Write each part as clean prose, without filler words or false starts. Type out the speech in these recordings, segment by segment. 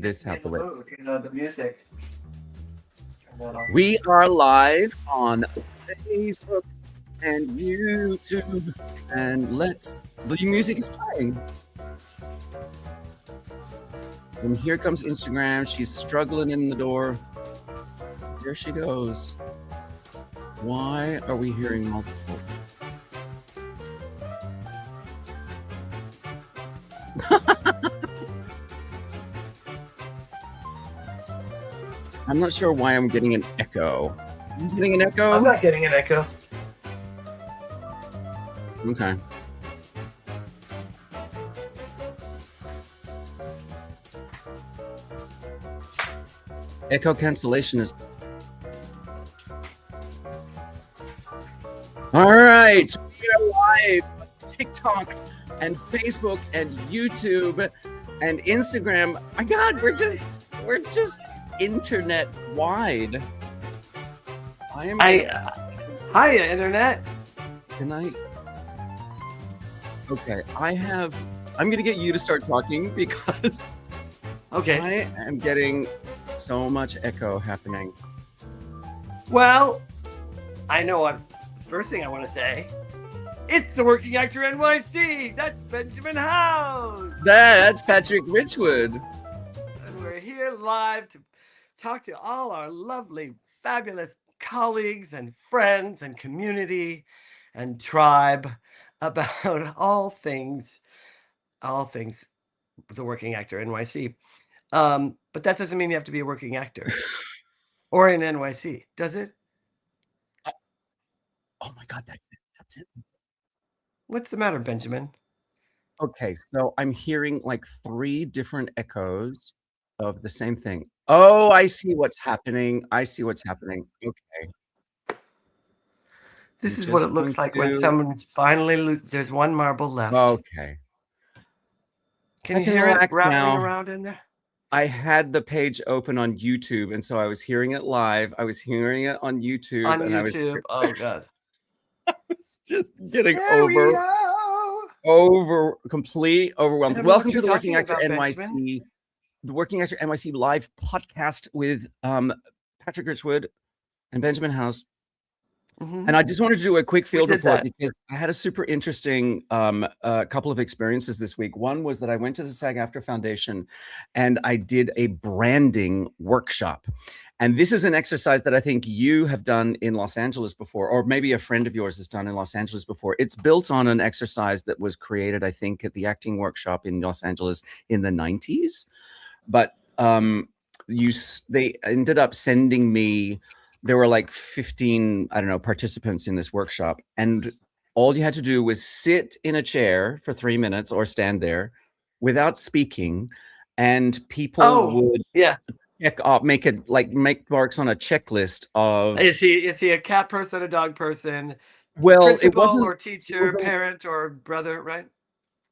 this out the way. The music. We are live on Facebook and YouTube, and the music is playing. And here comes Instagram. She's struggling in the door. There she goes. Why are we hearing multiples? I'm not sure why I'm getting an echo. Are you getting an echo? I'm not getting an echo. Okay. Echo cancellation is... All right. We are live on TikTok and Facebook and YouTube and Instagram. My God, we're just internet wide. Hi, internet. Can I? Okay, I'm gonna get you to start talking because Okay. I am getting so much echo happening. Well, I know what. First thing I want to say, it's the Working Actor NYC. That's Benjamin House. That's Patrick Richwood. And we're here live to talk to all our lovely, fabulous colleagues and friends and community and tribe about all things the Working Actor NYC. But that doesn't mean you have to be a working actor or in NYC, does it? Oh my God, that's it. What's the matter, Benjamin? Okay, so I'm hearing like 3 different echoes of the same thing. Oh, I see what's happening. Okay. This is what it looks like when someone's finally there's one marble left. Okay. Can you hear it rattling around in there? I had the page open on YouTube, and so I was hearing it live. I was hearing it on YouTube. Oh God. I was just getting complete overwhelmed. Welcome to the Working Actor NYC, the Working Actor NYC live podcast with Patrick Richwood and Benjamin House. Mm-hmm. And I just wanted to do a quick field report because I had a super interesting couple of experiences this week. One was that I went to the SAG-AFTRA Foundation and I did a branding workshop. And this is an exercise that I think you have done in Los Angeles before, or maybe a friend of yours has done in Los Angeles before. It's built on an exercise that was created, I think, at the acting workshop in Los Angeles in the 90s. But they ended up sending me... There were like 15, participants in this workshop. And all you had to do was sit in a chair for 3 minutes or stand there without speaking. And people would check off, make marks on a checklist of... Is he a cat person, a dog person? Well, principal or teacher, parent or brother, right?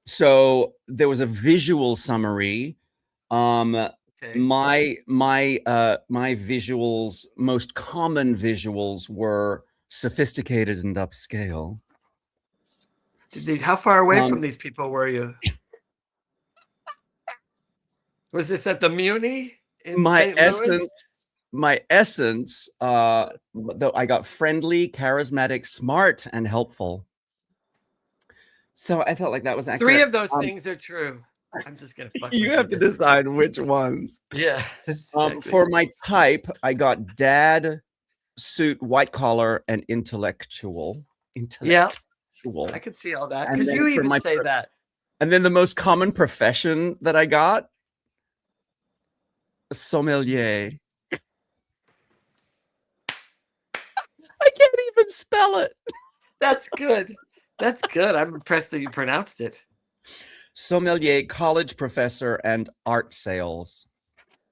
So there was a visual summary. Okay. My visuals, most common visuals were sophisticated and upscale. How far away from these people were you? Was this at the Muni? My essence, though, I got friendly, charismatic, smart, and helpful. So I felt like that was accurate. 3 of those things are true. I'm just gonna fuck you have to decide which ones. Yeah. Exactly. For my type, I got dad, suit, white collar, and intellectual. Yeah, I could see all that because you even say that. And then the most common profession that I got, sommelier. I can't even spell it. That's good. I'm impressed that you pronounced it. Sommelier, college professor, and art sales.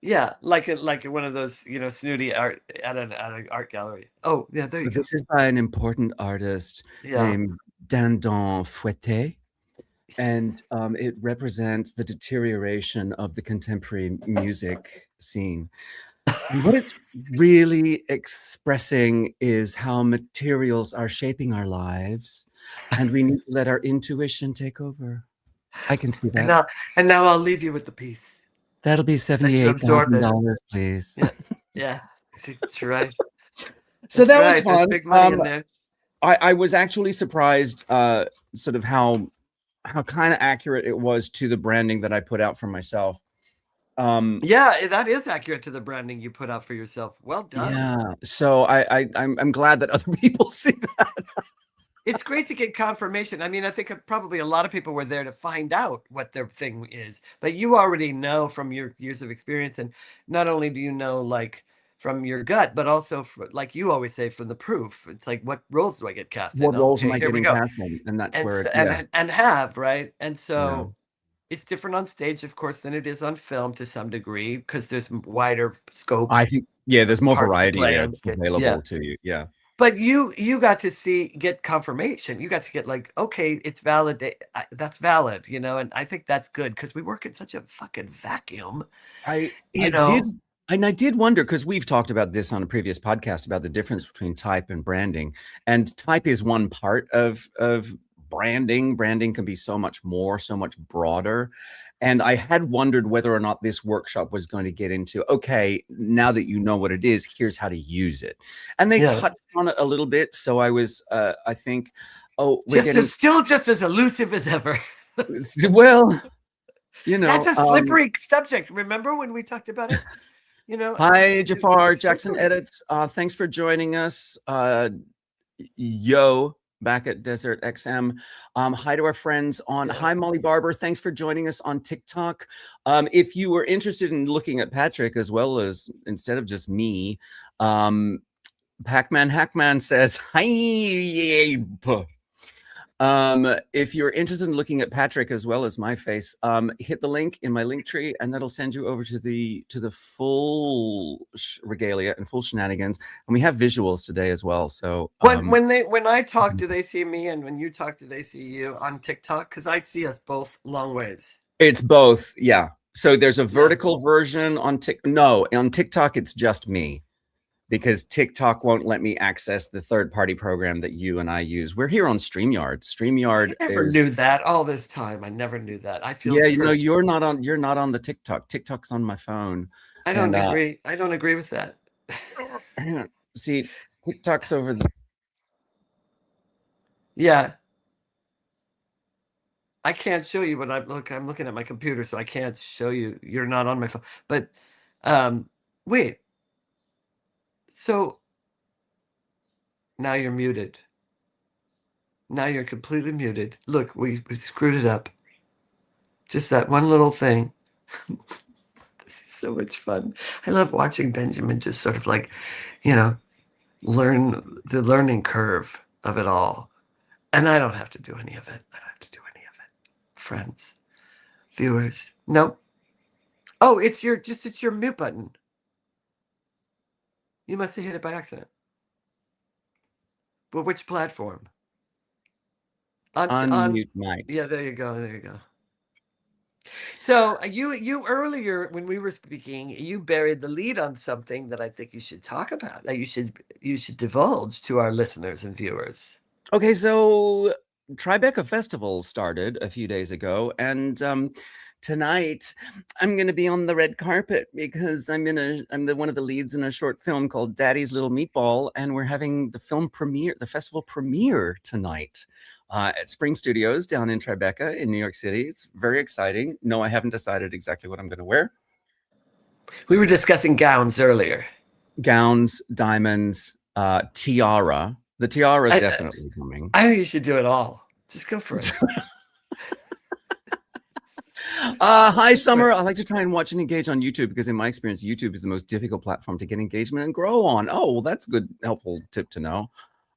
Yeah, like one of those, snooty art at an art gallery. Oh, yeah, there you go. This is by an important artist named Dandon Fouetté, and it represents the deterioration of the contemporary music scene. And what it's really expressing is how materials are shaping our lives, and we need to let our intuition take over. I can see that. And now I'll leave you with the piece. That'll be $78,000, please. Yeah, that's right. So that's that right. was fun. There's big money in there. I was actually surprised, sort of how kind of accurate it was to the branding that I put out for myself. Yeah, that is accurate to the branding you put out for yourself. Well done. Yeah. So I'm glad that other people see that. It's great to get confirmation. I mean, I think probably a lot of people were there to find out what their thing is, but you already know from your years of experience. And not only do you know, like, from your gut, but also, like you always say, from the proof. It's like, what roles do I get cast in? What roles am I Here we getting go. cast in? And that's where, and have, right? And so it's different on stage, of course, than it is on film to some degree, because there's wider scope. I think, there's more variety available to you. Yeah. But you got to get confirmation. You got to get like, okay, it's valid. That's valid, and I think that's good, because we work in such a fucking vacuum. I did wonder, because we've talked about this on a previous podcast about the difference between type and branding. And type is one part of branding. Branding can be so much more, so much broader. And I had wondered whether or not this workshop was going to get into, okay, now that you know what it is, here's how to use it. And they touched on it a little bit. So I was, I think, still just as elusive as ever. Well, that's a slippery subject. Remember when we talked about it? Hi, Jafar Jackson Edits. Thanks for joining us. Yo. Back at Desert XM. Hi to our friends on Hi Molly Barber. Thanks for joining us on TikTok. If you were interested in looking at Patrick as well as instead of just me, Pac-Man Hackman says hi. If you're interested in looking at Patrick as well as my face, hit the link in my link tree, and that'll send you over to the full regalia and full shenanigans. And we have visuals today as well. So when I talk, do they see me? And when you talk, do they see you on TikTok? Because I see us both long ways. It's both, yeah. So there's a vertical version on on TikTok. It's just me, because TikTok won't let me access the third-party program that you and I use. We're here on StreamYard. StreamYard. I never knew that all this time. I never knew that. I feel you're not on the TikTok. TikTok's on my phone. I don't agree. I don't agree with that. See, TikTok's over there. Yeah. I can't show you, but I'm looking at my computer, so I can't show you. You're not on my phone. But wait. So now you're muted. Now you're completely muted. Look, we screwed it up. Just that one little thing. This is so much fun. I love watching Benjamin just sort of like, learn the learning curve of it all. And I don't have to do any of it. Friends, viewers. Nope. Oh, it's your mute button. You must have hit it by accident. But which platform? Unmute mic. Yeah, there you go. So you earlier, when we were speaking, you buried the lead on something that I think you should talk about, that you should divulge to our listeners and viewers. Okay, so Tribeca Festival started a few days ago, and tonight I'm going to be on the red carpet, because I'm one of the leads in a short film called Daddy's Little Meatball, and we're having the festival premiere tonight at Spring Studios down in Tribeca in New York City. It's very exciting. No, I haven't decided exactly what I'm going to wear. We were discussing gowns earlier. Gowns, diamonds, tiara. The tiara is definitely coming. I think you should do it all. Just go for it. Hi, Summer. I like to try and watch and engage on YouTube, because in my experience, YouTube is the most difficult platform to get engagement and grow on. Oh, well, that's good, helpful tip to know.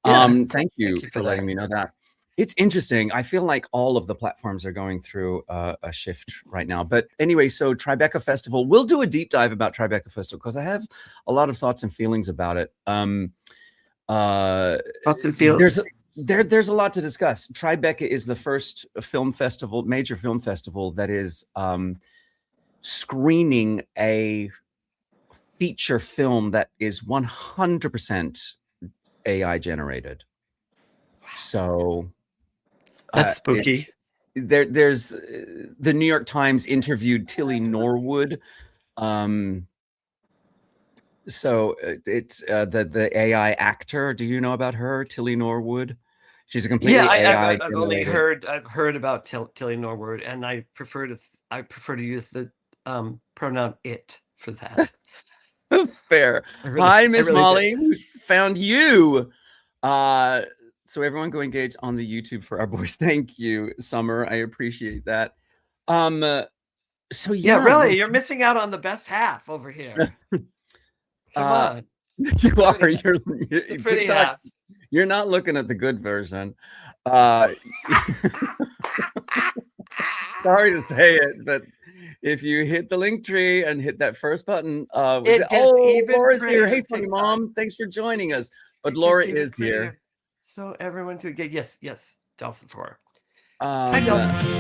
Yeah, thank you for letting me know that. It's interesting. I feel like all of the platforms are going through a shift right now. But anyway, so Tribeca Festival, we'll do a deep dive about Tribeca Festival, because I have a lot of thoughts and feelings about it. Thoughts and feelings. There's a lot to discuss. Tribeca is the first major film festival that is screening a feature film that is 100% AI generated. So that's spooky. there's the New York Times interviewed Tilly Norwood. So it's the AI actor. Do you know about her, Tilly Norwood? She's a completely AI I've only heard about Tilly Norwood, and I prefer to use the pronoun it for that. Fair. Hi, Miss Molly. We found you. So everyone go engage on the YouTube for our boys. Thank you, Summer. I appreciate that. So yeah, really, you're missing out on the best half over here. Come on. You are. You're pretty TikTok, half. You're not looking at the good version. Sorry to say it, but if you hit the link tree and hit that first button, Laura's here. Hey, funny mom, thanks for joining us. But Laura is here. So everyone to get yes, Delta 4. Hi, Delta.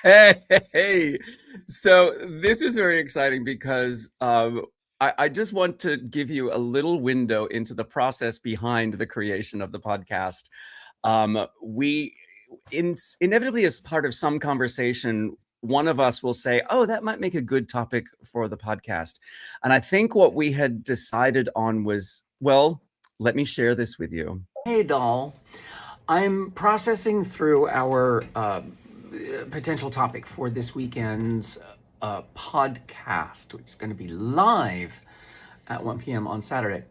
Okay. So this is very exciting because I just want to give you a little window into the process behind the creation of the podcast. We inevitably, as part of some conversation, one of us will say, oh, that might make a good topic for the podcast. And I think what we had decided on was, well, let me share this with you. Hey, doll. I'm processing through our potential topic for this weekend's podcast, which is going to be live at 1 p.m. on Saturday.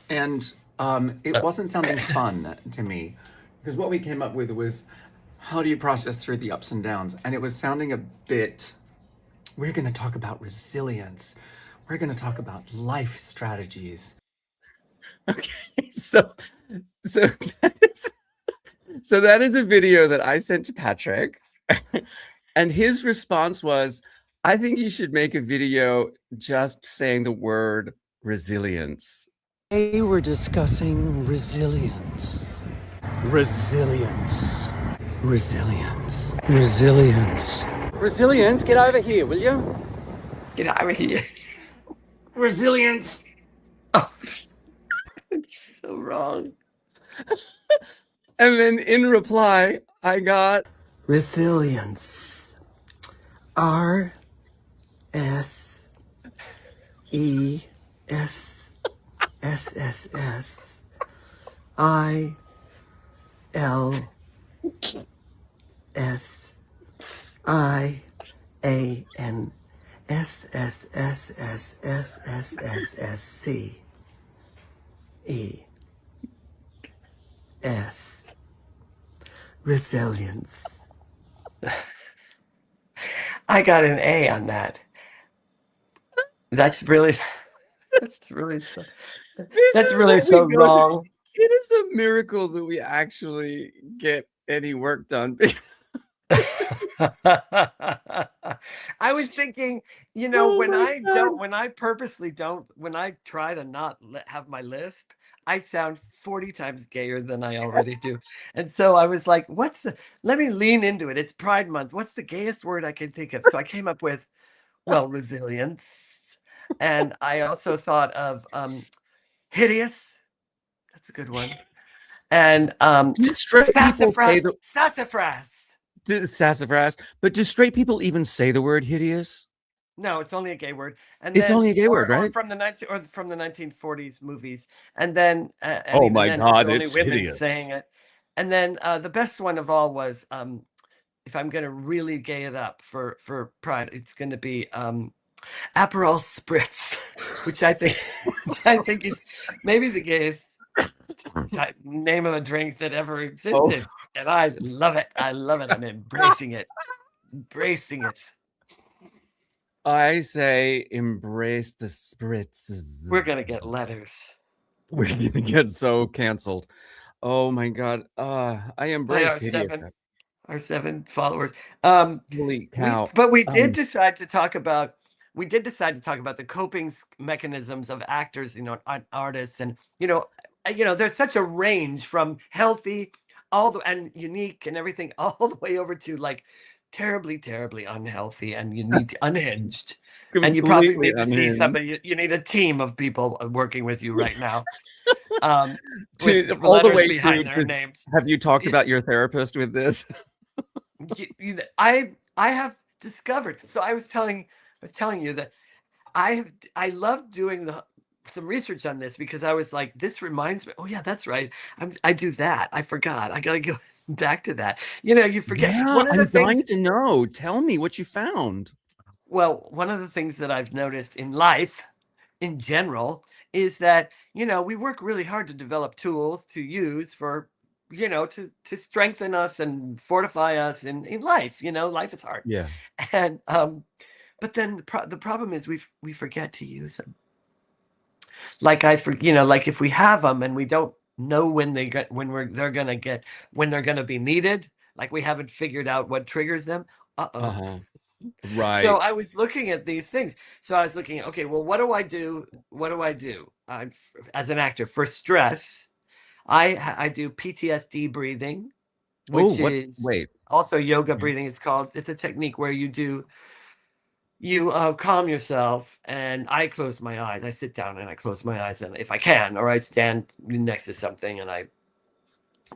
And it wasn't sounding fun to me, because what we came up with was, how do you process through the ups and downs? And it was sounding a bit, we're going to talk about resilience. We're going to talk about life strategies. Okay, so that is a video that I sent to Patrick, and his response was, I think you should make a video just saying the word resilience. Today we're discussing resilience. Resilience. Resilience. Resilience. Resilience, get over here, will you? Get over here. Resilience. Oh, it's so wrong. And then in reply, I got resilience. RSES. Resilience. I got an A on that. That's really so wrong. It is a miracle that we actually get any work done. I was thinking, when I try to not have my lisp, I sound 40 times gayer than I already do. And so I was like, let me lean into it. It's Pride Month. What's the gayest word I can think of? So I came up with, resilience. And I also thought of hideous. That's a good one. And sassafras. But do straight people even say the word hideous? No, it's only a gay word. And it's only a gay word, right? From the 1940s movies. And then oh my God, it's only women hideous. Saying it. And then the best one of all was, if I'm going to really gay it up for Pride, it's going to be Aperol Spritz, which I think is maybe the gayest name of a drink that ever existed. And I love it. I'm embracing it. I say embrace the spritzes. We're going to get letters. We're going to get so canceled. Oh my God. I embrace our 7 followers. Holy cow. But we did decide to talk about the coping mechanisms of actors, artists, and there's such a range from healthy and unique and everything all the way over to like terribly, terribly unhealthy, and you need to unhinged. And you probably Completely need to see unhinged. somebody. You need a team of people working with you right now, with To all the letters way behind to their names. have you talked about your therapist with this? I have discovered. So I was telling you that I love doing some research on this, because I was like, this reminds me. Oh yeah, that's right. I do that. I forgot. I got to go back to that. You forget. Yeah, One of the I'm dying things. to know. Tell me what you found. Well, one of the things that I've noticed in life in general is that, we work really hard to develop tools to use for, to strengthen us and fortify us in life. Life is hard. Yeah. And but then the problem is we forget to use them. Like like if we have them and we don't know when they're gonna be needed, like we haven't figured out what triggers them. Uh-oh. Uh-huh. So Right. I was looking at these things. So I was looking at, okay, well, what do I do? What do I do? As an actor for stress? I do PTSD breathing, Oh, which what? is Wait. also yoga Okay. breathing. It's a technique where you calm yourself, and I close my eyes. I sit down and I close my eyes, and if I can, or I stand next to something and I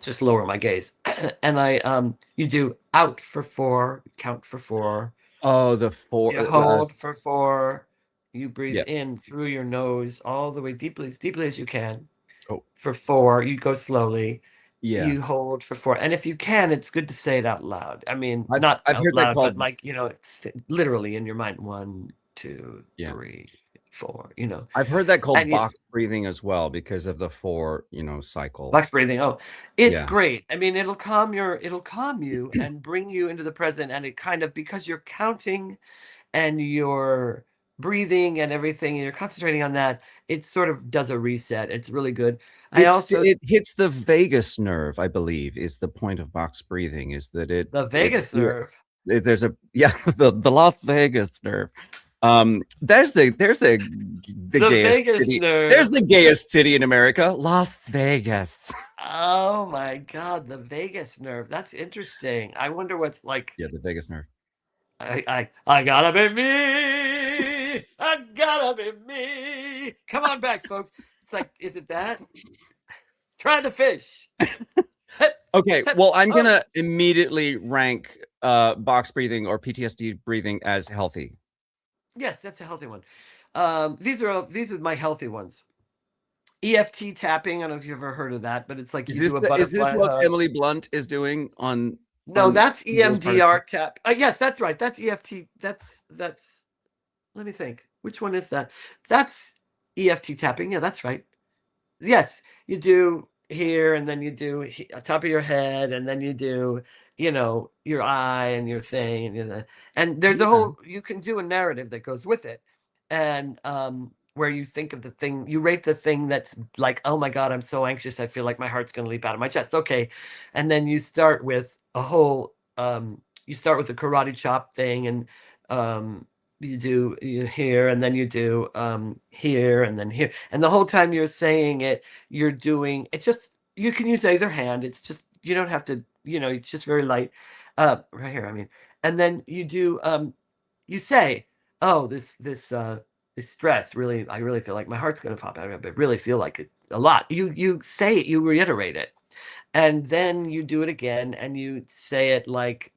just lower my gaze, and you do out for 4, count for 4. Oh, the four. You hold for 4. You breathe Yeah. in through your nose all the way deeply, as deeply as you can. Oh, For 4, you go slowly. yeah. You hold for 4, and if you can, it's good to say it out loud. I mean, I've not I've out heard that loud, but called. like it's literally in your mind. 1, 2, Yeah. 3, 4. I've heard that called And you box breathing as well because of the 4, cycle. box breathing. Oh, it's Yeah. great. I mean, it'll calm you and bring you into the present. And it kind of, because you're counting and you're breathing and everything, and you're concentrating on that, it sort of does a reset. It's really good. I also It hits the vagus nerve, I believe, is the point of box breathing, is that the vagus nerve. there's the Las Vegas nerve. There's the The gayest vagus city. nerve. There's the gayest city in America, Las Vegas. Oh my God, the vagus nerve. That's interesting. I wonder what's like. Yeah, the vagus nerve. I gotta be me. I gotta be me. Come on back, folks. It's like, is it that? Try the fish. Okay, well, I'm gonna immediately rank box breathing or PTSD breathing as healthy. Yes, that's a healthy one. These are my healthy ones. EFT tapping. I don't know if you've ever heard of that, but it's like you do a butterfly Is this what hug. Emily Blunt is doing on? No, that's Those EMDR tap. Yes, that's right. That's EFT. That's. Let me think. Which one is that? That's EFT tapping. Yeah, that's right. Yes, you do here, and then you do top of your head, and then you do, your eye and your thing, and there's a whole. You can do a narrative that goes with it, and where you think of the thing, you rate the thing that's like, oh my God, I'm so anxious, I feel like my heart's going to leap out of my chest. Okay, and then you start with a whole. You start with the karate chop thing, and you do here, and then you do here, and then here, and the whole time you're saying it, you're doing it's just, you can use either hand. It's just, you don't have to, it's just very light. Right here, I mean. And then you do you say, oh, this stress, really, I really feel like my heart's going to pop out. I really feel like it a lot. You say it, you reiterate it, and then you do it again, and you say it like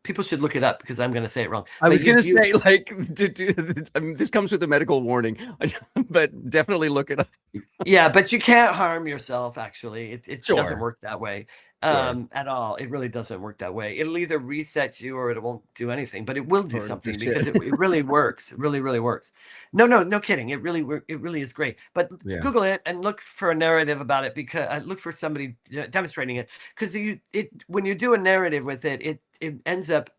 people should look it up because I'm going to say it wrong. I was going to say, like, I mean, this comes with a medical warning, but definitely look it up. Yeah, but you can't harm yourself, actually. It Sure. doesn't work that way at all. It really doesn't work that way. It'll either reset you or it won't do anything, but it will do something because it really works. It really, really works. No kidding. It really is great. But Google it and look for a narrative about it, because look for somebody demonstrating it, because when you do a narrative with it, it ends up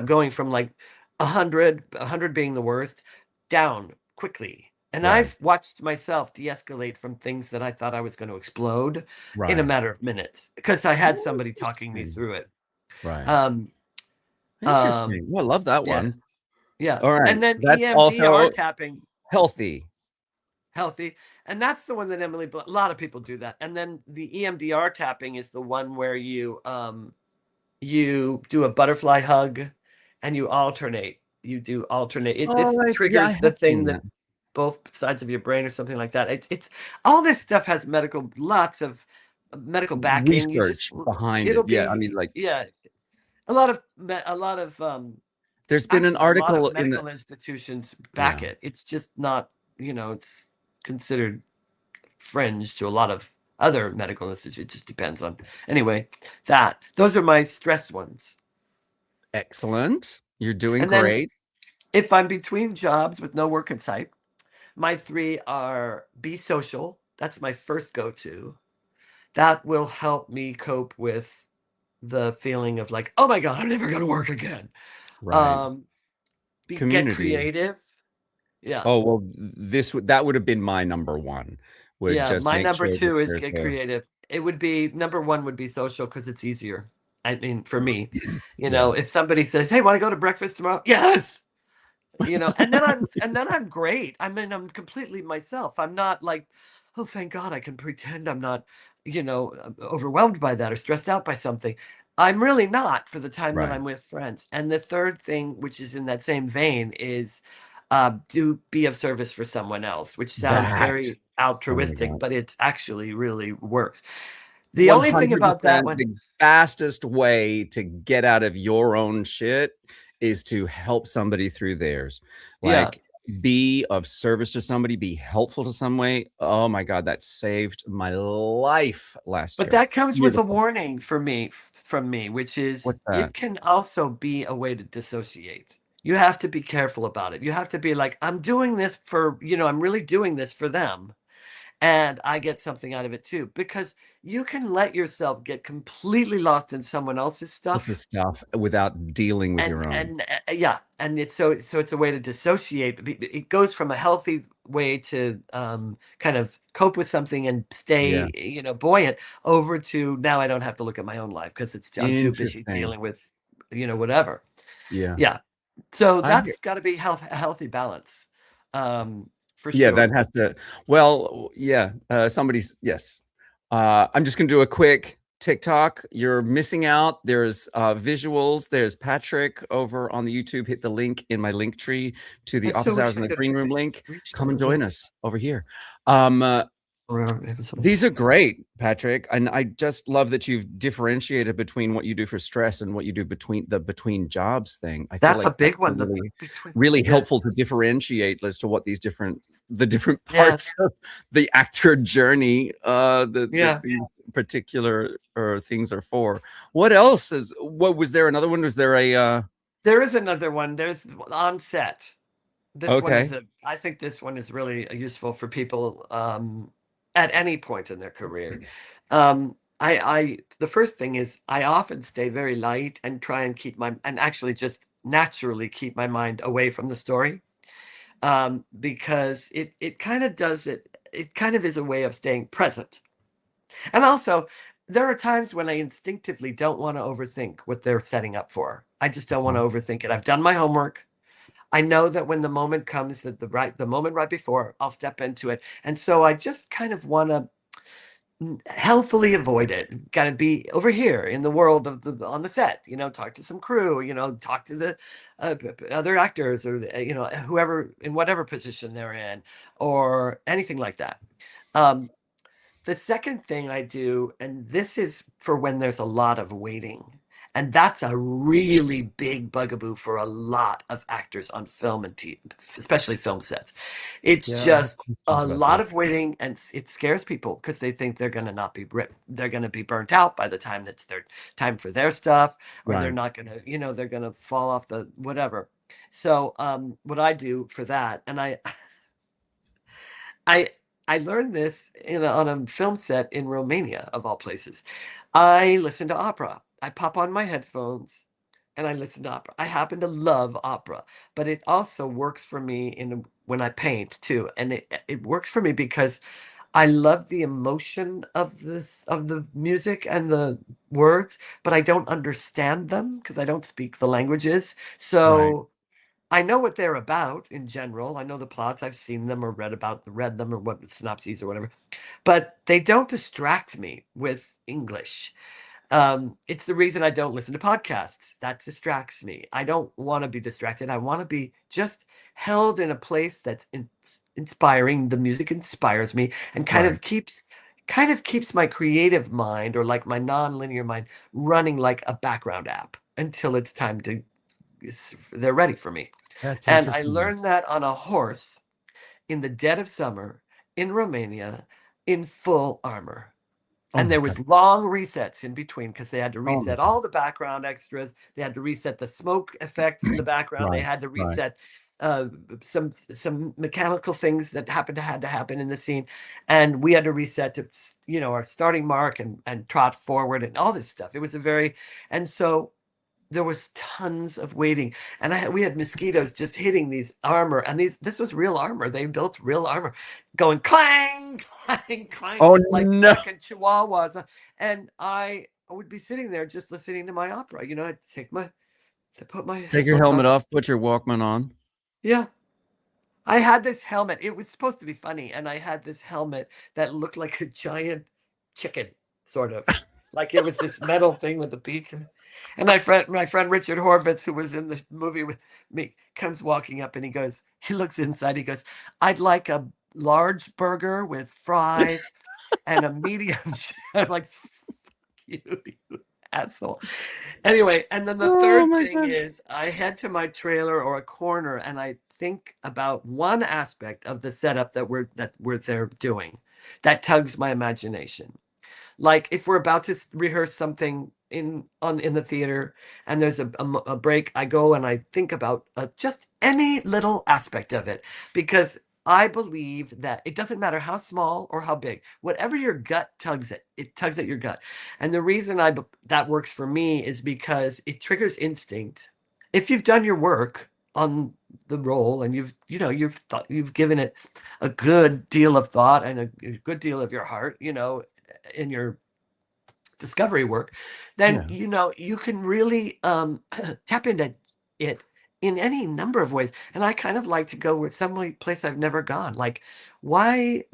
going from like 100 being the worst down quickly. And I've watched myself de-escalate from things that I thought I was going to explode in a matter of minutes, because I had somebody talking me through it. Right. Interesting. Well, I love that one. Yeah. All right. And then That's EMDR also tapping. healthy. And that's the one that a lot of people do that. And then the EMDR tapping is the one where you you do a butterfly hug, and you alternate. You do alternate. This I triggers the have thing seen that that. both sides of your brain or something like that. It's all this stuff has lots of medical backing. Research behind It'll it. Yeah, I mean, be, like, yeah, a lot of there's been an actually a lot article of in the medical institutions back yeah. it. It's just not, it's considered fringe to a lot of other medical institutes. It just depends on. Anyway, those are my stress ones. Excellent. You're doing And then great. if I'm between jobs with no work in sight, my 3 are be social. That's my first go-to. That will help me cope with the feeling of like, "Oh my god, I'm never gonna work again." Right. Um, get Community. creative. Yeah. Oh, well, that would have been my number one, would Yeah, just my make number sure that 2 is there's get a creative. It would be number 1 would be social because it's easier. I mean, for me, yeah. if somebody says, "Hey, wanna go to breakfast tomorrow?" Yes! And then I'm great. I mean, I'm completely myself. I'm not like, "Oh, thank God I can pretend I'm not, overwhelmed by that or stressed out by something." I'm really not for the time that Right. I'm with friends. And the third thing, which is in that same vein, is, do be of service for someone else, which sounds That. very Oh my altruistic, god. but it's actually really works. The only thing about that 100% one. the fastest way to get out of your own shit is to help somebody through theirs. Yeah. Like, be of service to somebody, be helpful to some way. Oh my god, that saved my life last But year. that comes with a Beautiful. warning for me from me, which is What's that? it can also be a way to dissociate. You have to be careful about it. You have to be like, I'm doing this for, I'm really doing this for them. And I get something out of it too, because you can let yourself get completely lost in someone else's Lots of stuff. stuff without dealing with your own. Yeah, and it's so it's a way to dissociate. It goes from a healthy way to kind of cope with something and Yeah. stay, buoyant, over to now I don't have to look at my own life because I'm too busy Interesting. dealing with, whatever. Yeah. Yeah, so I hear that's got to be a healthy balance, for Yeah, that sure. has to well, yeah, somebody's yes. I'm just gonna do a quick TikTok. You're missing out. There's visuals. There's Patrick over on the YouTube. Hit the link in my link tree to the I'm so office hours in the excited. green room link. Reach Come and the join link. us over here. Um, these are great, Patrick, and I just love that you've differentiated between what you do for stress and what you do between jobs thing. I feel That's a like big that's one. The really between. really Yeah. helpful to differentiate as to what the different Yeah. parts of the actor journey that Yeah. these particular things are for. What was there another one? Was there a There is another one. There's on set. okay. I think this one is really useful for people at any point in their career. The first thing is I often stay very light and try and and actually just naturally keep my mind away from the story, because it kind of does it. It kind of is a way of staying present. And also, there are times when I instinctively don't want to overthink what they're setting up for. I just don't want to overthink it. I've done my homework. I know that when the moment comes, that the moment right before, I'll step into it. And so I just kind of want to healthfully avoid it. Got to be over here in the world of on the set, talk to some crew, talk to the other actors or, whoever in whatever position they're in or anything like that. The second thing I do, and this is for when there's a lot of waiting, and that's a really big bugaboo for a lot of actors on film and TV, especially film sets. It's Yeah, I have just questions a about lot this. of waiting, and it scares people because they think they're going to not be they're going to be burnt out by the time that's their time for their stuff, or they're Right. not going to, they're going to fall off the whatever. So, what I do for that, and I I learned this on a film set in Romania, of all places. I listen to opera. I pop on my headphones and I listen to opera. I happen to love opera, but it also works for me when I paint too. And it works for me because I love the emotion of the music and the words, but I don't understand them because I don't speak the languages. Right. So I know what they're about in general. I know the plots. I've seen them or read them or what synopses or whatever. But they don't distract me with English. It's the reason I don't listen to podcasts. That distracts me. I don't want to be distracted. I want to be just held in a place that's inspiring. The music inspires me and kind of keeps my creative mind, or like my non-linear mind, running like a background app until it's time to they're ready for me. That's And I interesting. learned that on a horse in the dead of summer in Romania in full armor. And there was long resets in between because they had to reset all the background extras. They had to reset the smoke effects in the background. They had to reset some mechanical things that had to happen in the scene. And we had to reset to, our starting mark and trot forward and all this stuff. It was and so there was tons of waiting, and we had mosquitoes just hitting these armor, and this was real armor. They built real armor, going clang, clang, clang, like fucking chihuahuas. And I would be sitting there just listening to my opera. I'd take your helmet off, put your Walkman on. Yeah. I had this helmet. It was supposed to be funny, and I had this helmet that looked like a giant chicken, sort of. Like it was this metal thing with a beak. And my friend Richard Horvitz, who was in the movie with me, comes walking up and he looks inside. He goes, "I'd like a large burger with fries and a medium." I'm like, "Fuck you asshole." Anyway, and then the third thing is I head to my trailer or a corner and I think about one aspect of the setup that we're there doing that tugs my imagination. Like if we're about to rehearse something in the theater and there's a break, I go and I think about just any little aspect of it, because I believe that it doesn't matter how small or how big, whatever your gut tugs at, it tugs at your gut. And the reason that works for me is because it triggers instinct. If you've done your work on the role and you've given it a good deal of thought and a good deal of your heart, in your discovery work, then you can really tap into it in any number of ways. And I kind of like to go with some place I've never gone. Like, why?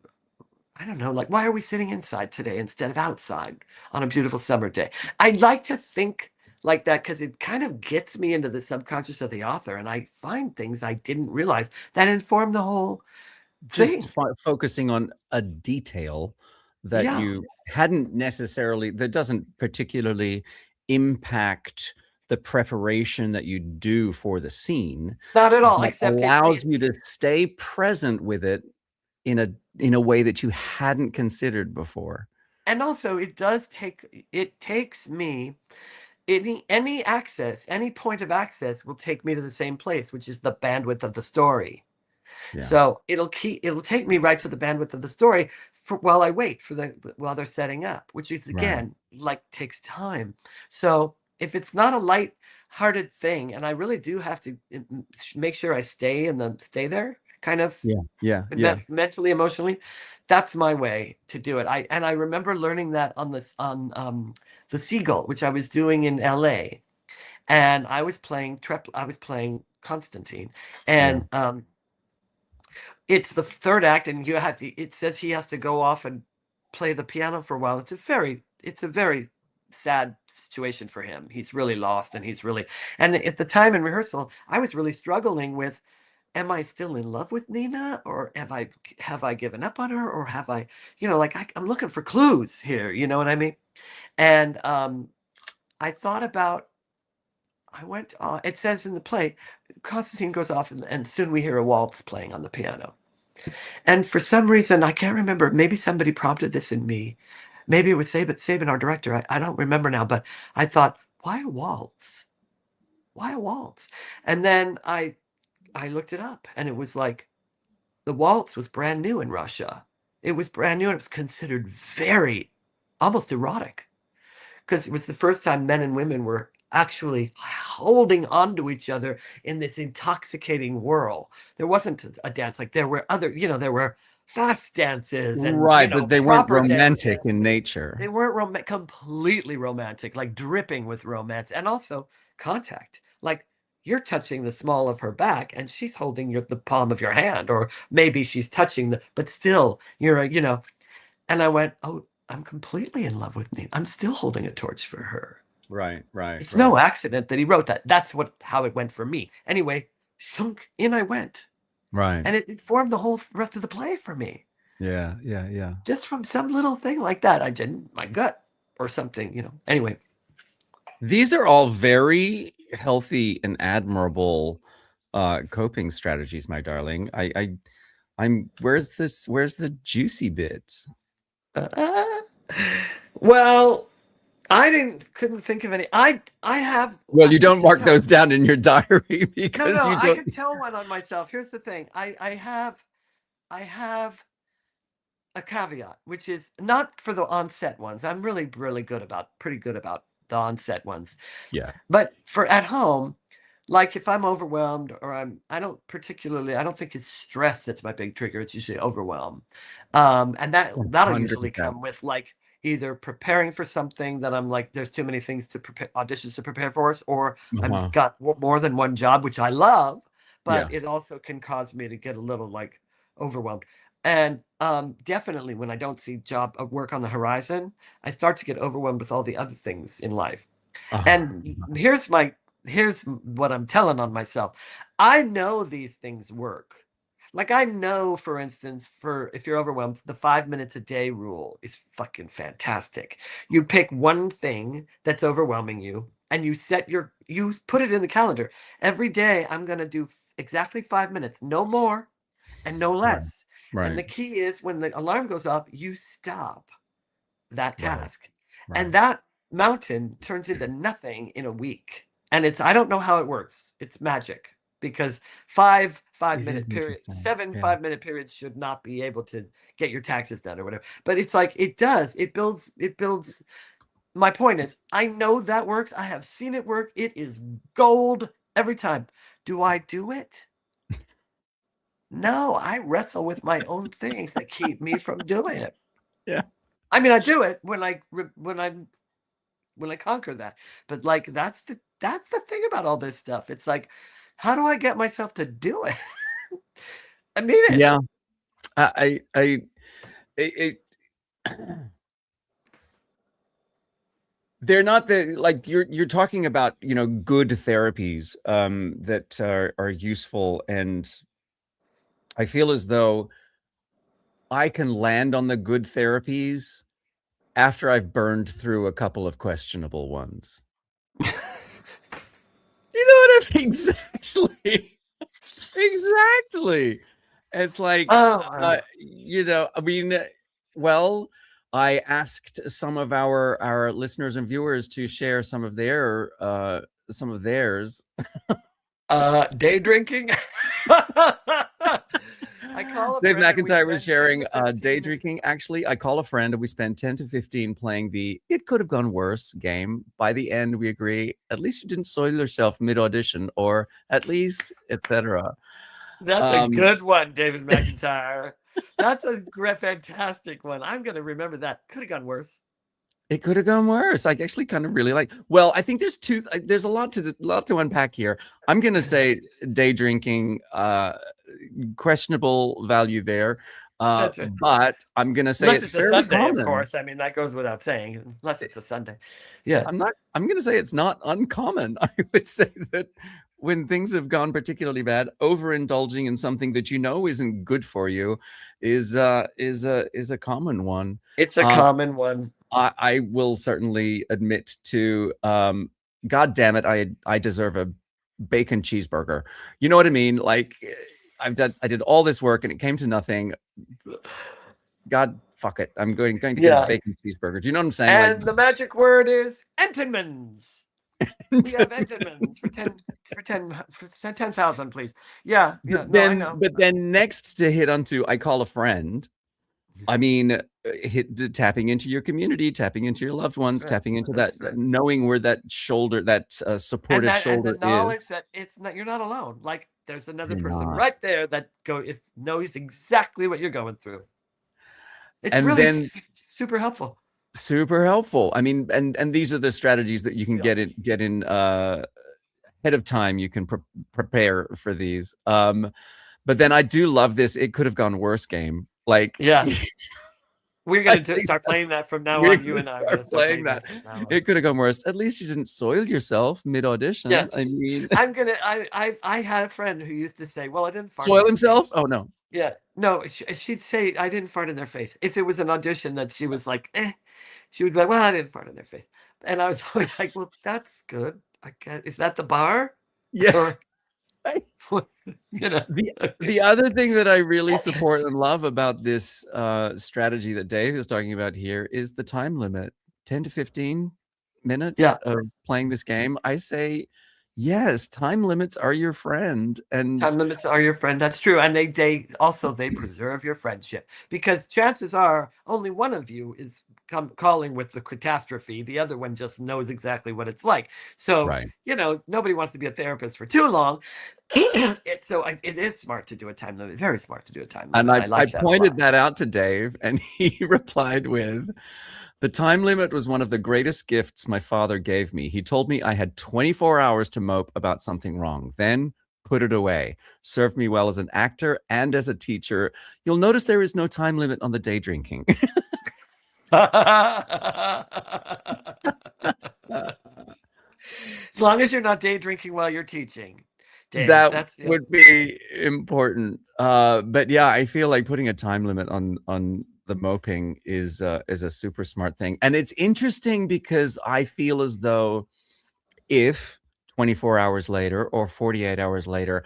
I don't know. Like, why are we sitting inside today instead of outside on a beautiful summer day? I like to think like that because it kind of gets me into the subconscious of the author, and I find things I didn't realize that inform the whole thing. Just focusing on a detail that you hadn't necessarily, that doesn't particularly impact the preparation that you do for the scene. Not at all, except allows you to stay present with it in a way that you hadn't considered before. And also it takes me any point of access will take me to the same place, which is the bandwidth of the story. So it'll take me right to the bandwidth of the story while I wait while they're setting up, which is again like takes time. So if it's not a light-hearted thing, and I really do have to make sure I stay there, kind of mentally, emotionally, that's my way to do it. I remember learning that on the Seagull, which I was doing in LA, and I was playing Constantine, and it's the third act, and it says he has to go off and play the piano for a while. It's a very sad situation for him. He's really lost, and and at the time in rehearsal, I was really struggling with, am I still in love with Nina, or have I given up on her, or have I, I'm looking for clues here, you know what I mean? And I thought about, it says in the play, Constantine goes off and soon we hear a waltz playing on the piano. And for some reason, I can't remember, maybe somebody prompted this in me. Maybe it was Sabin, our director. I don't remember now, but I thought, why a waltz? Why a waltz? And then I looked it up, and it was like, the waltz was brand new in Russia. It was brand new, and it was considered very, almost erotic, because it was the first time men and women were actually holding on to each other in this intoxicating whirl. There wasn't a dance like there were there were fast dances and but they weren't romantic in nature. They weren't completely romantic, like dripping with romance, and also contact. Like you're touching the small of her back, and she's holding the palm of your hand, or maybe she's touching but still you're and I went, oh. I'm completely in love with Nina. I'm still holding a torch for her. Right. It's no accident that he wrote that. That's how it went for me. Anyway, shunk, in I went. Right. And it formed the whole rest of the play for me. Yeah. Just from some little thing like that. I didn't, my gut or something, Anyway. These are all very healthy and admirable coping strategies, my darling. I'm where's the juicy bits? Well, couldn't think of any. I have. Well, you don't mark those down in your diary because no, you don't. I can tell one on myself. Here's the thing. I have a caveat, which is not for the on-set ones. I'm really, pretty good about the on-set ones. Yeah. But for at home, like if I'm overwhelmed or I don't think it's stress that's my big trigger. It's usually overwhelm. And that'll 100%. usually come with like either preparing for something that I'm like, there's too many things to prepare, auditions to prepare for us, or I've got more than one job, which I love, but it also can cause me to get a little like overwhelmed. And definitely when I don't see work on the horizon, I start to get overwhelmed with all the other things in life. And here's what I'm telling on myself. I know these things work. Like I know, for instance, if you're overwhelmed, the 5 minutes a day rule is fucking fantastic. You pick one thing that's overwhelming you and you put it in the calendar. Every day I'm going to do exactly 5 minutes, no more and no less. Right. And the key is when the alarm goes off, you stop that task. Right. And that mountain turns into nothing in a week. And I don't know how it works. It's magic. Because 5-minute periods, 5-minute periods should not be able to get your taxes done or whatever. But it's like it does. It builds. My point is, I know that works. I have seen it work. It is gold every time. Do I do it? No, I wrestle with my own things that keep me from doing it. Yeah. I mean, I do it when I conquer that. But like that's the thing about all this stuff. It's like, how do I get myself to do it? I mean it. Yeah. They're not like you're talking about, good therapies that are useful. And I feel as though I can land on the good therapies after I've burned through a couple of questionable ones. You know what I mean? Exactly. Exactly. It's like, I mean, well, I asked some of our listeners and viewers to share some of theirs. Day drinking. I call a Dave friend. McIntyre was sharing day drinking. Actually, I call a friend and we spend 10 to 15 playing the "It Could Have Gone Worse" game. By the end, we agree, at least you didn't soil yourself mid-audition, or at least, etc. That's a good one, David McIntyre. That's a fantastic one. I'm going to remember that. Could have gone worse. It could have gone worse. I actually kind of really like. Well, I think there's a lot to unpack here. I'm going to say day drinking, questionable value there. That's right. But I'm going to say it's a Sunday, common. Of course. I mean, that goes without saying, unless it's a Sunday. Yeah. I'm going to say it's not uncommon. I would say that when things have gone particularly bad, overindulging in something that isn't good for you is a common one. It's a common one. I will certainly admit to, God damn it, I deserve a bacon cheeseburger. You know what I mean? Like I did all this work and it came to nothing. God, fuck it. I'm going to get a bacon cheeseburger. Do you know what I'm saying? And the magic word is Entenmann's. We have Entenmann's for 10,000, please. Yeah. I know. But then next to hit onto, I call a friend. I mean, tapping into your community, tapping into your loved ones, tapping into knowing where that shoulder, that supportive shoulder and the knowledge that you're not alone. Like there's another person right there that knows exactly what you're going through. It's really super helpful. Super helpful. I mean, and these are the strategies that you can get in ahead of time. You can prepare for these. But then I do love this. It could have gone worse game. Like, We're going to start playing that from now on. You and I are going to start playing that from now on. It could have gone worse. At least you didn't soil yourself mid-audition. Yeah. I mean, I had a friend who used to say, well, I didn't fart soil himself? Oh, no. Yeah. No, she'd say, I didn't fart in their face. If it was an audition that she was like, she would be like, well, I didn't fart in their face. And I was always like, well, that's good. Is that the bar? Yeah. You know, the other thing that I really support and love about this strategy that Dave is talking about here is the time limit. 10 to 15 minutes of playing this game. I say, yes, time limits are your friend. And time limits are your friend. That's true. And they preserve your friendship, because chances are only one of you is calling with the catastrophe. The other one just knows exactly what it's like. So, you know, nobody wants to be a therapist for too long. It is smart to do a time limit. Very smart to do a time limit. And I pointed that out to Dave, and he replied with, the time limit was one of the greatest gifts my father gave me. He told me I had 24 hours to mope about something wrong, then put it away. Served me well as an actor and as a teacher. You'll notice there is no time limit on the day drinking. As long as you're not day drinking while you're teaching, Dave, that would be important. But yeah, I feel like putting a time limit on the moping is a super smart thing. And it's interesting because I feel as though if 24 hours later or 48 hours later,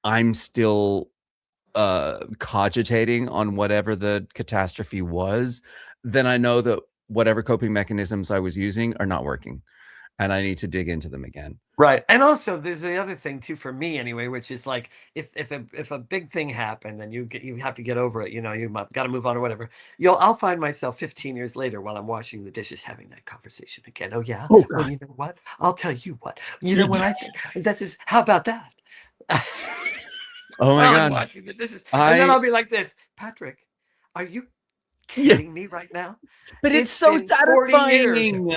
I'm still cogitating on whatever the catastrophe was, then I know that whatever coping mechanisms I was using are not working, and I need to dig into them again. Right. And also there's the other thing too, for me anyway, which is like, if a big thing happened and you have to get over it, you know, you got to move on or whatever, I'll find myself 15 years later while I'm washing the dishes having that conversation again. Oh yeah. Oh, well, you know what? I'll tell you what. You know what I think? That's just, how about that? Oh my God. I'm washing the dishes. And then I'll be like this, Patrick, are you kidding me right now? But it's so satisfying.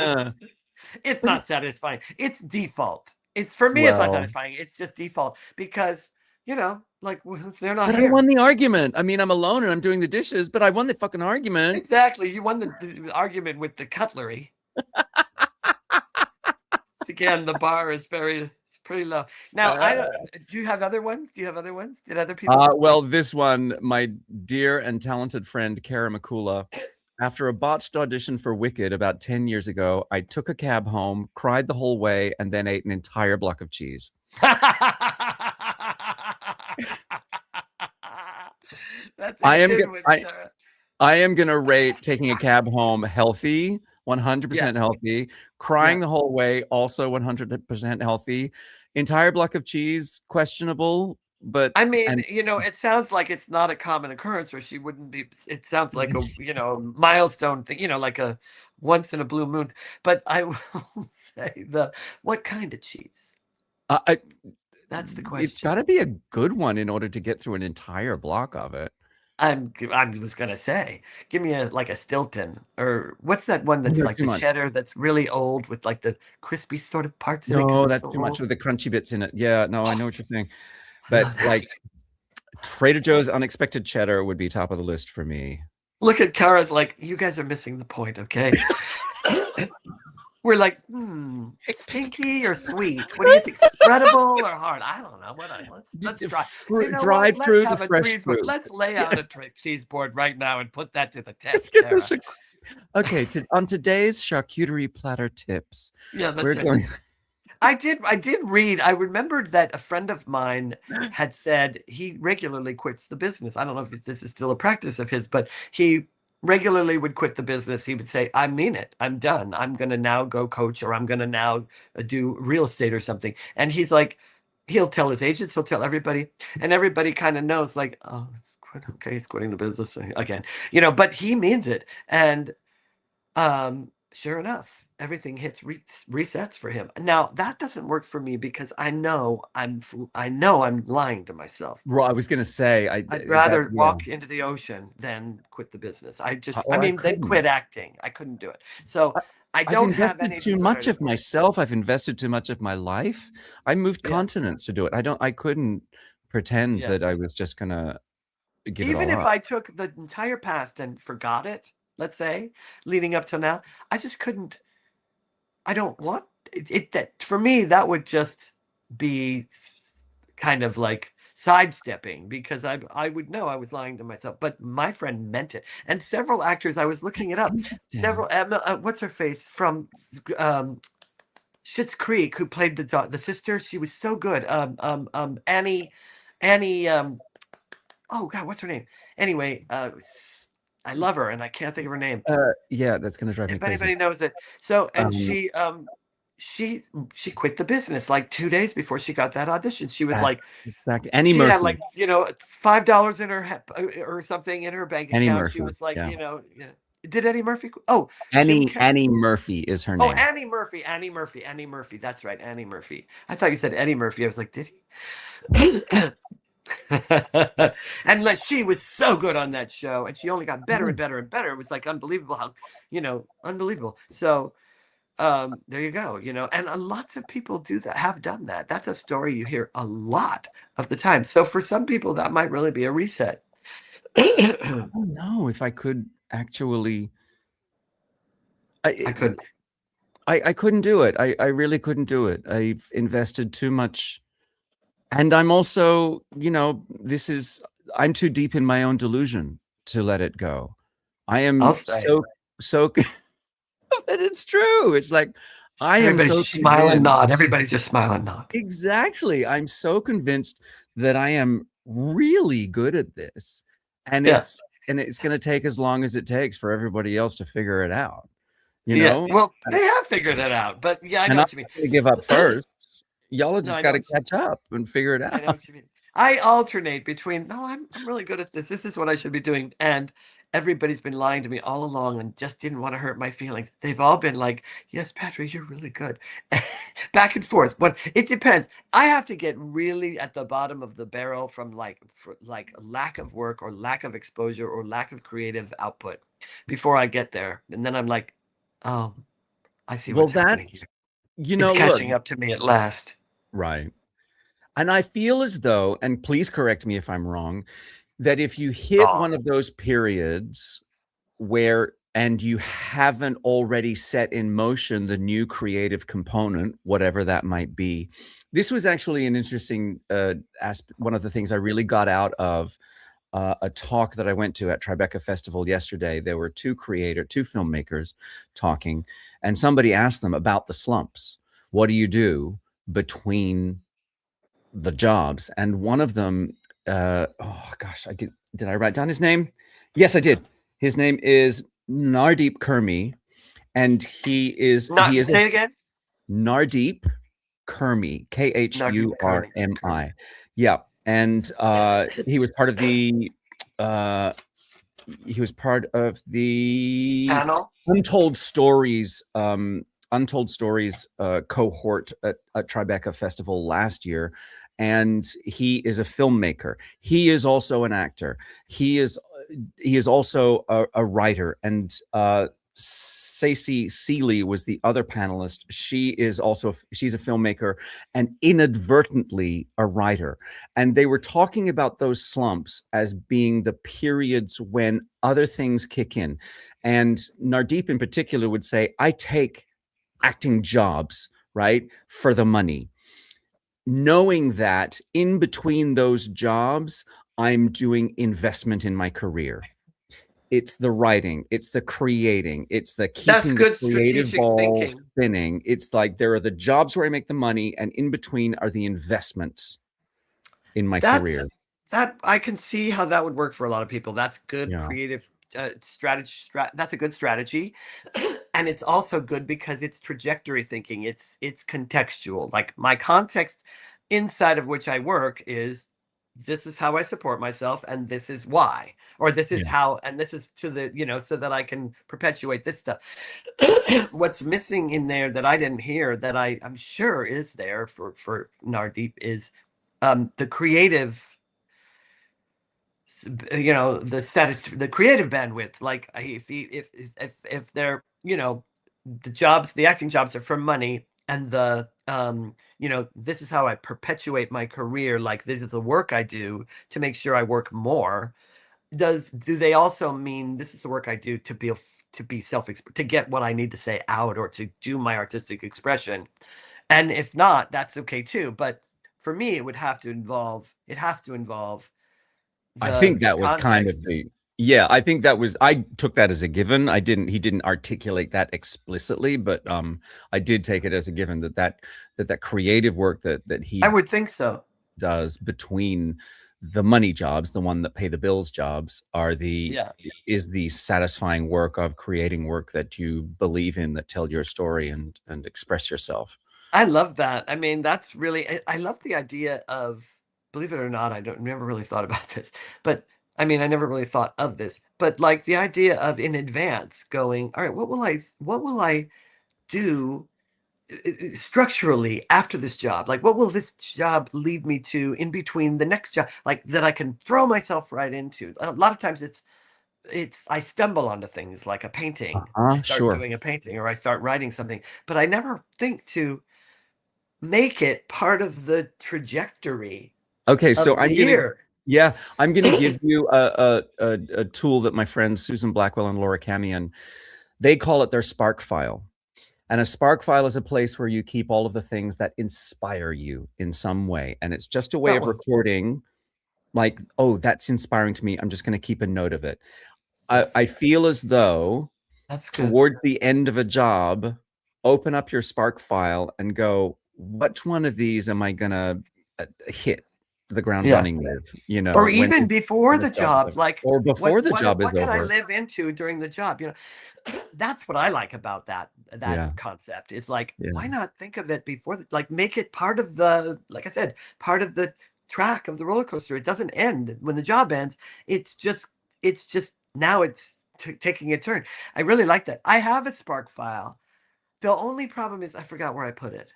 It's not satisfying. It's default. It's for me. It's not satisfying. It's just default because, you know, like, they're not. But here. I won the argument. I mean, I'm alone and I'm doing the dishes, but I won the fucking argument. Exactly. You won the argument with the cutlery. Again, the bar is it's pretty low. Now, do you have other ones? Did other people? Well, this one, my dear and talented friend, Kara McCula, after a botched audition for Wicked about 10 years ago, I took a cab home, cried the whole way, and then ate an entire block of cheese. That's I am going to rate taking a cab home healthy, 100% healthy. Crying the whole way, also 100% healthy. Entire block of cheese, questionable. But I mean, you know, it sounds like it's not a common occurrence, or she wouldn't be. It sounds like a, you know, milestone thing, you know, like a once in a blue moon. But I will say, what kind of cheese? That's the question. It's got to be a good one in order to get through an entire block of it. I was gonna say, give me a Stilton, or what's that one that's like the cheddar that's really old with like the crispy sort of parts in it? No, that's too much with the crunchy bits in it. Yeah, no, I know what you're saying. But like Trader Joe's unexpected cheddar would be top of the list for me. Look at Kara's like, you guys are missing the point, okay? We're like, stinky or sweet? What do you think? Spreadable or hard? I don't know. Let's try. Drive through the fresh fruit. Let's lay out a cheese board right now and put that to the test. Let's get this. Okay, on today's charcuterie platter tips. Yeah, that's right. I did read. I remembered that a friend of mine had said he regularly quits the business. I don't know if this is still a practice of his, but he regularly would quit the business. He would say, I mean it. I'm done. I'm going to now go coach, or I'm going to now do real estate or something. And he's like, he'll tell his agents, he'll tell everybody, and everybody kind of knows like, oh, it's okay, he's quitting the business again, you know, but he means it. And sure enough, everything hits resets for him. Now that doesn't work for me because I know I'm lying to myself. Well, I was going to say, I'd rather walk into the ocean than quit the business. Then quit acting. I couldn't do it. So I don't have any too much of myself. I've invested too much of my life. I moved continents to do it. I couldn't pretend that I was just going to give it all up. Even if I took the entire past and forgot it, let's say, leading up till now. I just couldn't. I don't want it. That for me, that would just be kind of like sidestepping, because I would know I was lying to myself. But my friend meant it, and several actors. I was looking it That's up. interesting. Several. What's her face from Schitt's Creek, who played the sister? She was so good. Annie. Oh God, what's her name? Anyway, I love her, and I can't think of her name. Yeah, that's gonna drive me If crazy. anybody knows it. So, and Um, she quit the business like 2 days before she got that audition. She was like, exactly Annie she Murphy. had like, $5 in her or something in her bank Annie account. Murphy. She was like, Yeah. Yeah. Did Eddie Murphy? Oh, Annie Murphy is her oh, name. Annie Murphy. That's right, Annie Murphy. I thought you said Eddie Murphy. I was like, did he? And she was so good on that show, and she only got better and better and better. It was like unbelievable how, unbelievable. So there you go, and lots of people have done that. That's a story you hear a lot of the time. So for some people, that might really be a reset. I don't know if I could actually. I couldn't. I couldn't do it. I really couldn't do it. I've invested too much. And I'm also, I'm too deep in my own delusion to let it go. I am so that it's true. It's like, I am so smile and convinced. nod. Everybody just smile and nod. Exactly. I'm so convinced that I am really good at this. And Yeah. it's going to take as long as it takes for everybody else to figure it out. Yeah. Well, they have figured it out, but yeah, I know what you mean. I'm going to give up first. Y'all have No, just I got know to catch up and figure it I know out. what you mean. I alternate between, no, I'm really good at this. This is what I should be doing. And everybody's been lying to me all along and just didn't want to hurt my feelings. They've all been like, yes, Patrick, you're really good. Back and forth. But it depends. I have to get really at the bottom of the barrel from like lack of work or lack of exposure or lack of creative output before I get there. And then I'm like, oh, I see what's happening here. It's catching up to me at last. Right. And I feel as though, and please correct me if I'm wrong, that if you hit one of those periods and you haven't already set in motion the new creative component, whatever that might be. This was actually an interesting one of the things I really got out of a talk that I went to at Tribeca Festival yesterday. There were two filmmakers talking, and somebody asked them about the slumps. What do you do between the jobs? And one of them, did I write down his name? Yes, I did. His name is Nardeep Kurmi, and he is say it again. Nardeep Kurmi, Khurmi. Yeah, and he was part of the Panel? Untold Stories cohort at Tribeca Festival last year. And he is a filmmaker. He is also an actor. He is also a writer. And Stacey Seeley was the other panelist. She's a filmmaker and inadvertently a writer. And they were talking about those slumps as being the periods when other things kick in. And Nardeep in particular would say, I take acting jobs, right, for the money, knowing that in between those jobs, I'm doing investment in my career. It's the writing, it's the creating, it's the keeping the creative ball spinning. It's like there are the jobs where I make the money, and in between are the investments in my career. That I can see how that would work for a lot of people. That's good creative strategy. That's a good strategy. And it's also good because it's trajectory thinking. It's contextual. Like my context inside of which I work is, this is how I support myself, and this is why, or this is how, and this is to the, so that I can perpetuate this stuff. What's missing in there that I didn't hear, that I'm sure is there for Nardeep, is the creative, the creative bandwidth. Like if they're, the acting jobs are for money, and this is how I perpetuate my career. Like this is the work I do to make sure I work more. do they also mean this is the work I do to be to get what I need to say out or to do my artistic expression? And if not, that's okay too. But for me, it has to involve I think the that was kind of context. I think that was, I took that as a given. He didn't articulate that explicitly, but I did take it as a given that creative work that he, I would think so, does between the money jobs, the one that pay the bills jobs, is the satisfying work of creating work that you believe in, that tell your story and express yourself. I love that. I mean, that's really, I love the idea of, believe it or not, never really thought about this, but I mean, I never really thought of this, but like the idea of in advance going, all right, what will I do structurally after this job? Like, what will this job lead me to in between the next job? Like that I can throw myself right into. A lot of times it's I stumble onto things like a painting. I start doing a painting or I start writing something, but I never think to make it part of the trajectory. Okay, so I'm gonna give you a tool that my friends Susan Blackwell and Laura Camion, they call it their spark file. And a spark file is a place where you keep all of the things that inspire you in some way. And it's just a way of recording, like, oh, that's inspiring to me. I'm just going to keep a note of it. I feel as though that's good. Towards the end of a job, open up your spark file and go, which one of these am I going to hit the ground running with, you know, or even before the job, like, or before the job is over. What can I live into during the job? You know, that's what I like about that concept is like, why not think of it before, like make it part of the, like I said, part of the track of the roller coaster. It doesn't end when the job ends. It's just now it's taking a turn. I really like that. I have a spark file. The only problem is I forgot where I put it.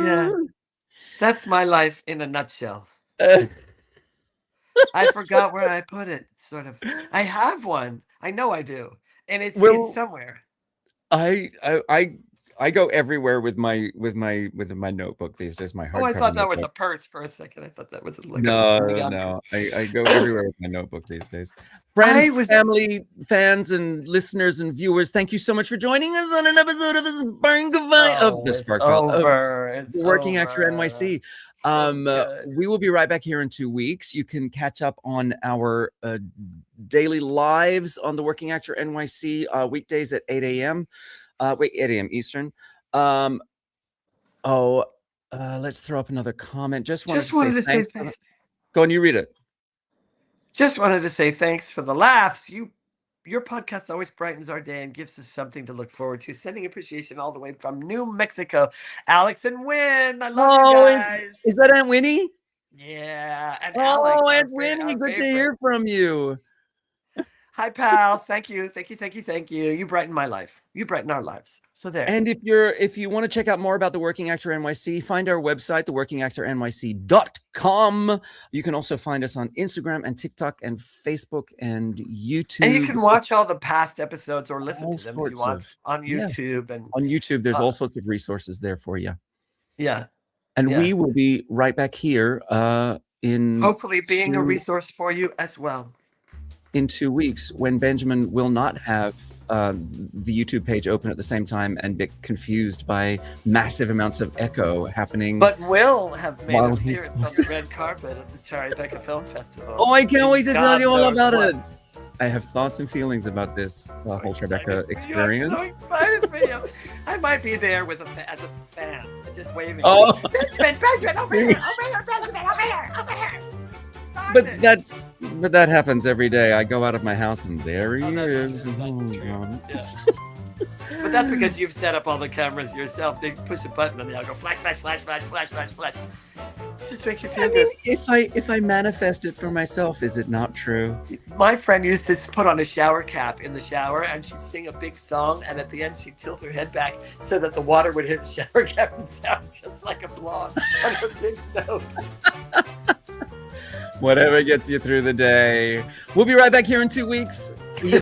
Yeah, that's my life in a nutshell. I forgot where I put it. Sort of. I have one. I know I do, and it's somewhere. I go everywhere with my notebook these days. My hardcover. I thought that was a purse for a second. I thought that was like no. I go everywhere with my notebook these days. Friends, family, fans, and listeners and viewers, thank you so much for joining us on an episode of the Working Actor NYC. We will be right back here in 2 weeks. You can catch up on our daily lives on the Working Actor NYC weekdays at 8 a.m. 8 a.m. Eastern. Let's throw up another comment. Just wanted to say thanks. Go on, you read it. Just wanted to say thanks for the laughs. Your podcast always brightens our day and gives us something to look forward to. Sending appreciation all the way from New Mexico. Alex and Wynn, I love you guys. Is that Aunt Winnie? Yeah. And Alex, Aunt Winnie, good to hear from you. Hi, pals. Thank you. You brighten my life. You brighten our lives. So there. And if you want to check out more about the Working Actor NYC, find our website, theworkingactornyc.com. You can also find us on Instagram and TikTok and Facebook and YouTube. And you can watch all the past episodes or listen to them if you want on YouTube. And on YouTube, there's all sorts of resources there for you. Yeah. And we will be right back here in hopefully being a resource for you as well. In 2 weeks, when Benjamin will not have the YouTube page open at the same time and be confused by massive amounts of echo happening. But will have made an appearance on the red carpet at the Tribeca Film Festival. Oh, I can't wait to tell you all about it. I have thoughts and feelings about this whole Tribeca experience. I'm so excited for you. I might be there as a fan, just waving. Oh, Benjamin, over here, Benjamin, over here. But that happens every day. I go out of my house and there he is. But that's because you've set up all the cameras yourself. They push a button and they all go flash, flash, flash, flash, flash, flash, flash. It just makes you feel good. If I manifest it for myself, is it not true? My friend used to put on a shower cap in the shower and she'd sing a big song, and at the end she'd tilt her head back so that the water would hit the shower cap and sound just like applause on a big note. Whatever gets you through the day. We'll be right back here in 2 weeks.